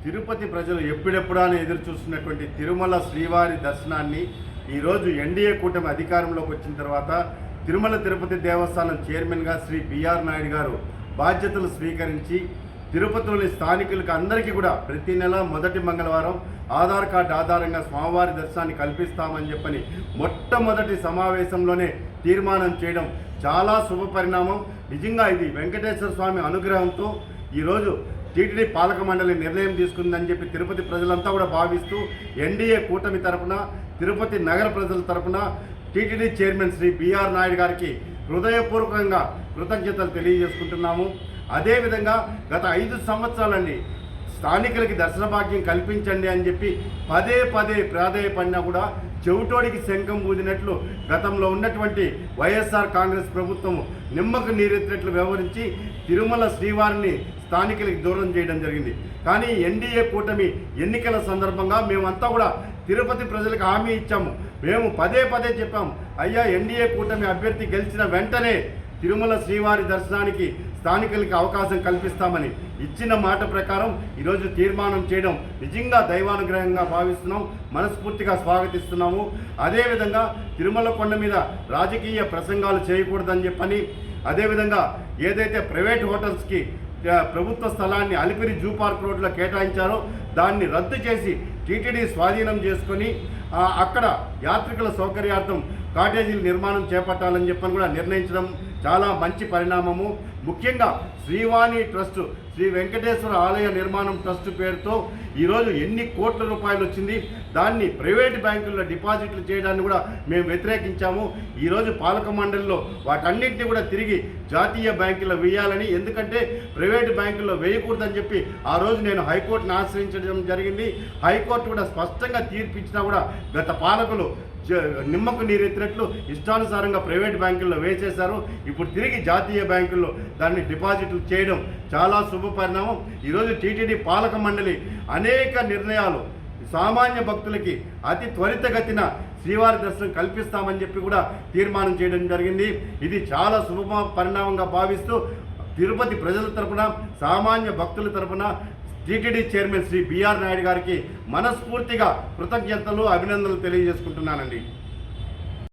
తిరుపతి ప్రజలు ఎప్పుడెప్పుడా అని ఎదురు చూస్తున్నటువంటి తిరుమల శ్రీవారి దర్శనాన్ని ఈరోజు ఎన్డీఏ కూటమి అధికారంలోకి వచ్చిన తర్వాత తిరుమల తిరుపతి దేవస్థానం చైర్మన్గా శ్రీ బిఆర్ నాయుడు గారు బాధ్యతలు స్వీకరించి తిరుపతిలోని స్థానికులకు అందరికీ కూడా ప్రతి నెల మొదటి మంగళవారం ఆధార్ కార్డు ఆధారంగా స్వామివారి దర్శనాన్ని కల్పిస్తామని చెప్పని మొట్టమొదటి సమావేశంలోనే తీర్మానం చేయడం చాలా శుభ పరిణామం. నిజంగా ఇది వెంకటేశ్వర స్వామి అనుగ్రహంతో ఈరోజు టీటీడీ పాలక మండలి నిర్ణయం తీసుకుందని చెప్పి తిరుపతి ప్రజలంతా కూడా భావిస్తూ ఎన్డీఏ కూటమి తరపున తిరుపతి నగర ప్రజల తరపున TTD chairman Shri BR Naidu గారికి హృదయపూర్వకంగా కృతజ్ఞతలు తెలియజేసుకుంటున్నాము. అదేవిధంగా గత 5 సంవత్సరాలండి స్థానికులకి దర్శన భాగ్యం కల్పించండి అని చెప్పి పదే ప్రాధేయపడినా కూడా చెవిటోడికి శంఖం ఊదినట్లు గతంలో ఉన్నటువంటి వైఎస్ఆర్ కాంగ్రెస్ ప్రభుత్వం నిమ్మకు నీరెత్తినట్లు వ్యవహరించి తిరుమల శ్రీవారిని స్థానికులకి దూరం చేయడం జరిగింది. కానీ ఎన్డీఏ కూటమి ఎన్నికల సందర్భంగా మేమంతా కూడా తిరుపతి ప్రజలకు హామీ ఇచ్చాము. మేము పదే చెప్పాము, అయ్యా ఎన్డీఏ కూటమి అభ్యర్థి గెలిచిన వెంటనే తిరుమల శ్రీవారి దర్శనానికి స్థానికులకి అవకాశం కల్పిస్తామని ఇచ్చిన మాట ప్రకారం ఈరోజు తీర్మానం చేయడం నిజంగా దైవానుగ్రహంగా భావిస్తున్నాం, మనస్ఫూర్తిగా స్వాగతిస్తున్నాము. అదేవిధంగా తిరుమల కొండ మీద రాజకీయ ప్రసంగాలు చేయకూడదని చెప్పని, అదేవిధంగా ఏదైతే ప్రైవేట్ హోటల్స్కి ప్రభుత్వ స్థలాన్ని అలిపిరి జూ పార్క్ రోడ్లో కేటాయించారో దాన్ని రద్దు చేసి టీటీడీ స్వాధీనం చేసుకొని అక్కడ యాత్రికుల సౌకర్యార్థం కాటేజీల నిర్మాణం చేపట్టాలని చెప్పని కూడా నిర్ణయించడం చాలా మంచి పరిణామము. ముఖ్యంగా శ్రీవాణి ట్రస్ట్, శ్రీ వెంకటేశ్వర ఆలయ నిర్మాణం ట్రస్ట్ పేరుతో ఈరోజు ఎన్ని కోట్ల రూపాయలు వచ్చింది, దాన్ని ప్రైవేట్ బ్యాంకుల్లో డిపాజిట్లు చేయడాన్ని కూడా మేము వ్యతిరేకించాము. ఈరోజు పాలక మండలిలో వాటన్నింటినీ కూడా తిరిగి జాతీయ బ్యాంకుల్లో వేయాలని, ఎందుకంటే ప్రైవేట్ బ్యాంకుల్లో వేయకూడదని చెప్పి ఆ రోజు నేను హైకోర్టును ఆశ్రయించడం జరిగింది. హైకోర్టు కూడా స్పష్టంగా తీర్పిచ్చినా కూడా గత పాలకులు నిమ్మకు నీరెత్తినట్లు ఇష్టానుసారంగా ప్రైవేట్ బ్యాంకుల్లో వేసేశారు. ఇప్పుడు తిరిగి జాతీయ బ్యాంకుల్లో దాన్ని డిపాజిట్లు చేయడం చాలా శుభ పరిణామం. ఈరోజు టీటీడీ పాలక మండలి అనేక నిర్ణయాలు సామాన్య భక్తులకి అతి త్వరితగతిన శ్రీవారి దర్శనం కల్పిస్తామని చెప్పి కూడా తీర్మానం చేయడం జరిగింది. ఇది చాలా శుభ పరిణామంగా భావిస్తూ తిరుపతి ప్రజల తరపున సామాన్య భక్తుల తరపున TTD chairman Shri BR Naidu గారికి మనస్ఫూర్తిగా కృతజ్ఞతలు, అభినందనలు తెలియజేసుకుంటున్నానండి.